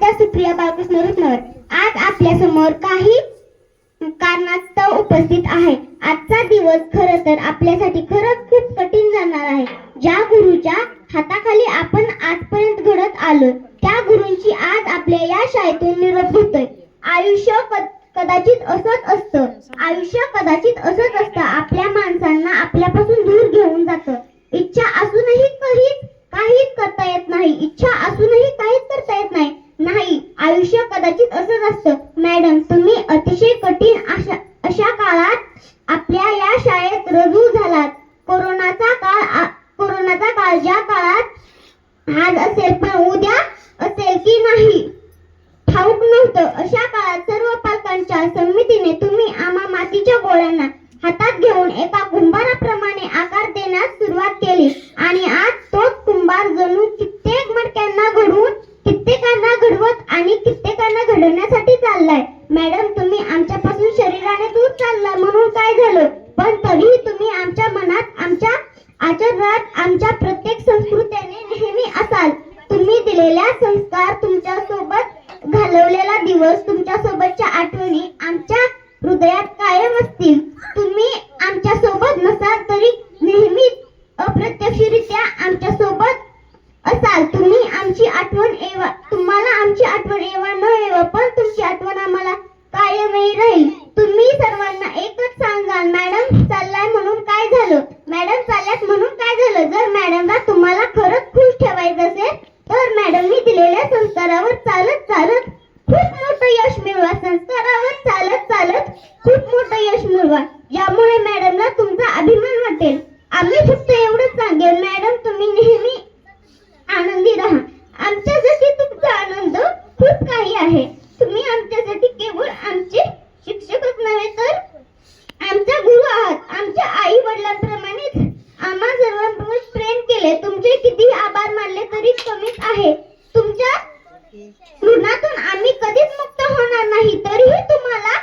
Doctor Supriya Balkrishna Rupanwar आज आपल्या समोर काही कारणास्तव उपस्थित आहे. आजचा दिवस खरं तर आपल्यासाठी खरंच खूप कठीण जाणार आहे. ज्या गुरुच्या हाताखाली आपण आजपर्यंत घडत आलो त्या गुरूंची आज आपल्या या शाळेतून निरोप घेतोय. आयुष्य कदाचित असंच असतं. आपल्या माणसांना आपल्यापासून दूर घेऊन जातं. इच्छा असूनही काहीच करता येत नाही. आयुष्य कदाचित असंच असतं. मॅडम, तुम्ही अतिशय कठीण अशा काळात आपल्या या शाळेत रुजू झालात. कोरोनाचा काळ ज्या काळात आज असेल पण उद्या असेल की नाही ठाऊक नव्हतं. अशा काळात सर्व पालकांच्या संमतीने तुम्ही आम्हा मातीच्या गोळ्यांना हातात घेऊन एका कुंभाराप्रमाणे आकार देण्यास सुरुवात केली आणि आज तोच कुंभार जणू कित्येक मडक्यांना घडवून कित्येकांना घडवत आणि कित्येकांना घडवण्यासाठी चाललाय. मॅडम, तुम्ही आमच्यापासून शरीराने दूर चालला म्हणून काय झालं, पण तरीही तुम्ही आमच्या मनात, आमच्या आचरणात, आमच्या प्रत्येक संस्कृतीने नेहमी असाल. तुम्ही दिलेल्या संस्कार, तुमच्या सोबत घालवलेला दिवस, तुमच्या सोबतच्या आठवणी आमच्या हृदयात कायम असतील. तुम्ही आमच्या सोबत नसाल तरी नेहमीच अप्रत्यक्षरित्या आमच्या सोबत असाल. तुम्हाला आमची आठवण येवा न येवा पण तुमची आठवण आम्हाला कायमही राहील. तुम्ही सर्वांना एकच सांगाल, मॅडम चालल्यात म्हणून काय झालं. जर मॅडमला तुम्हाला खरंच खुश ठेवायचं असेल तर मॅडमनी दिलेल्या संस्कारावर चालत खूप मोठं यश मिळवा. यामुळे मॅडमला तुमचा अभिमान वाटेल. आम्ही फक्त एवढंच सांगेल, मॅडम तुम्ही नेहमी आनंदी राहा. आमच्यासाठी तुमचा आनंद खूप काही आहे. तुम्ही आमच्यासाठी केवळ आमचे शिक्षकच नव्हे तर आमच्या गुरु आहात. आमच्या आई वडिलांप्रमाणेच आम्हा सर्वांवर प्रेम केले. तुमचे किती आभार मानले तरी कमीच आहे. तुमच्या ऋणातून आम्ही कधीच मुक्त होणार नाही. तरीही तुम्हाला